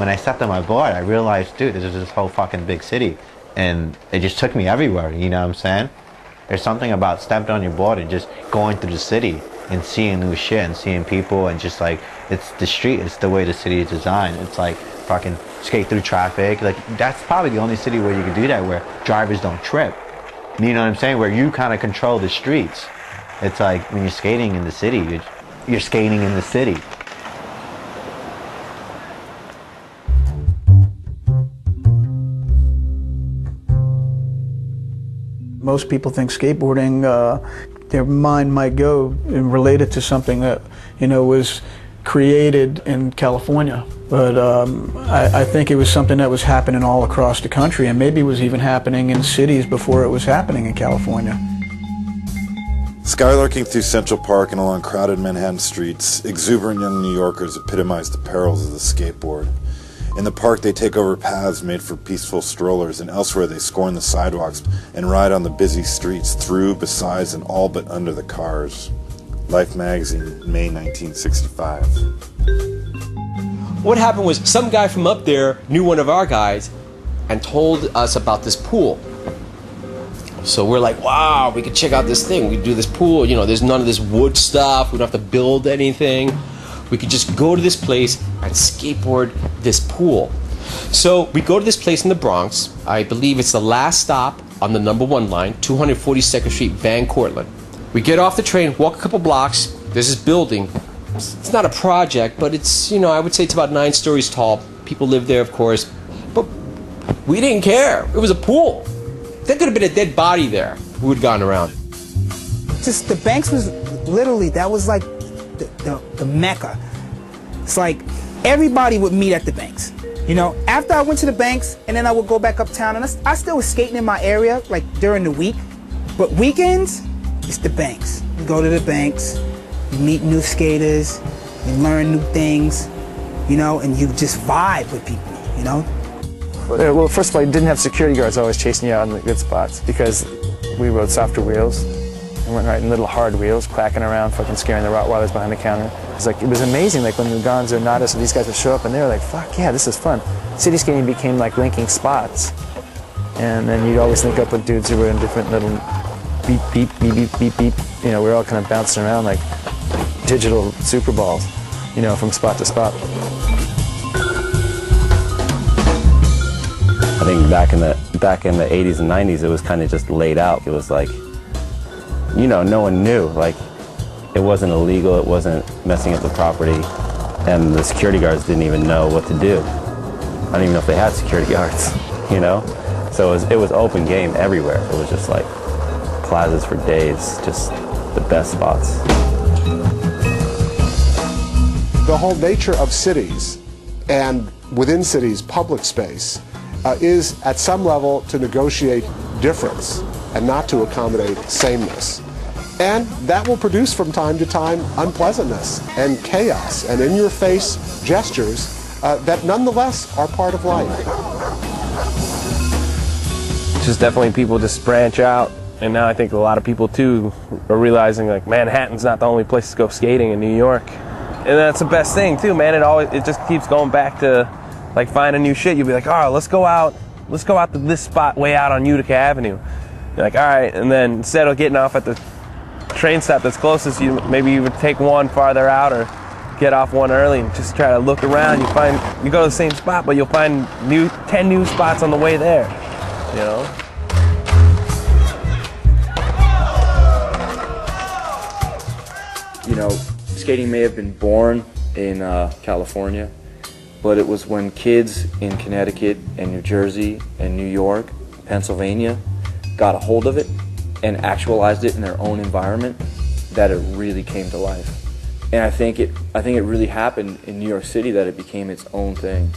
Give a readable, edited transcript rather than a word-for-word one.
when I stepped on my board, I realized, dude, this is this whole fucking big city. And it just took me everywhere, you know what I'm saying? There's something about stepping on your board and just going through the city and seeing new shit and seeing people and just like, it's the street, it's the way the city is designed. It's like fucking skate through traffic. Like, that's probably the only city where you can do that, where drivers don't trip. You know what I'm saying? Where you kind of control the streets. It's like when you're skating in the city, you're skating in the city. Most people think skateboarding, their mind might go and relate it to something that, you know, was created in California. But I think it was something that was happening all across the country, and maybe it was even happening in cities before it was happening in California. Skylarking through Central Park and along crowded Manhattan streets, exuberant young New Yorkers epitomize the perils of the skateboard. In the park, they take over paths made for peaceful strollers, and elsewhere they scorn the sidewalks and ride on the busy streets through, besides, and all but under the cars. Life magazine, May 1965. What happened was some guy from up there knew one of our guys and told us about this pool. So we're like, wow, we could check out this thing. We could do this pool. You know, there's none of this wood stuff. We don't have to build anything. We could just go to this place and skateboard this pool. So we go to this place in the Bronx. I believe it's the last stop on the #1 line, 242nd Street, Van Cortlandt. We get off the train, walk a couple blocks. There's this building. It's not a project, but it's, you know, I would say it's about 9 stories tall. People live there, of course. But we didn't care. It was a pool. There could have been a dead body there who had gone around. Just the Banks was literally, that was like the Mecca. It's like everybody would meet at the Banks. You know, after I went to the Banks, and then I would go back uptown, and I still was skating in my area, like during the week. But weekends, it's the Banks. You go to the Banks, you meet new skaters, you learn new things, you know, and you just vibe with people, you know? Well, first of all, you didn't have security guards always chasing you out in the good spots because we rode softer wheels. We weren't riding little hard wheels, clacking around, fucking scaring the Rottweilers behind the counter. It was amazing, like when the Gonzo, Nadas, and these guys would show up and they were like, fuck yeah, this is fun. City skating became like linking spots. And then you'd always link up with dudes who were in different little beep, beep, beep, beep, beep, beep. You know, we were all kind of bouncing around like digital super balls, you know, from spot to spot. I think back in the 80s and 90s, it was kind of just laid out. It was like, you know, no one knew. Like, it wasn't illegal, it wasn't messing up the property, and the security guards didn't even know what to do. I don't even know if they had security guards, you know? So it was open game everywhere. It was just like plazas for days, just the best spots. The whole nature of cities and within cities public space is at some level to negotiate difference and not to accommodate sameness. And that will produce from time to time unpleasantness and chaos and in-your-face gestures that nonetheless are part of life. Just definitely people just branch out, and now I think a lot of people too are realizing like Manhattan's not the only place to go skating in New York. And that's the best thing too, man. It just keeps going back to like finding new shit. You'll be like, oh, let's go out to this spot way out on Utica Avenue. You're like, all right, and then instead of getting off at the train stop that's closest, maybe you would take one farther out or get off one early and just try to look around. You go to the same spot, but you'll find 10 new spots on the way there, you know? You know, skating may have been born in California, but it was when kids in Connecticut and New Jersey and New York, Pennsylvania got a hold of it and actualized it in their own environment that it really came to life. And I think it really happened in New York City that it became its own thing.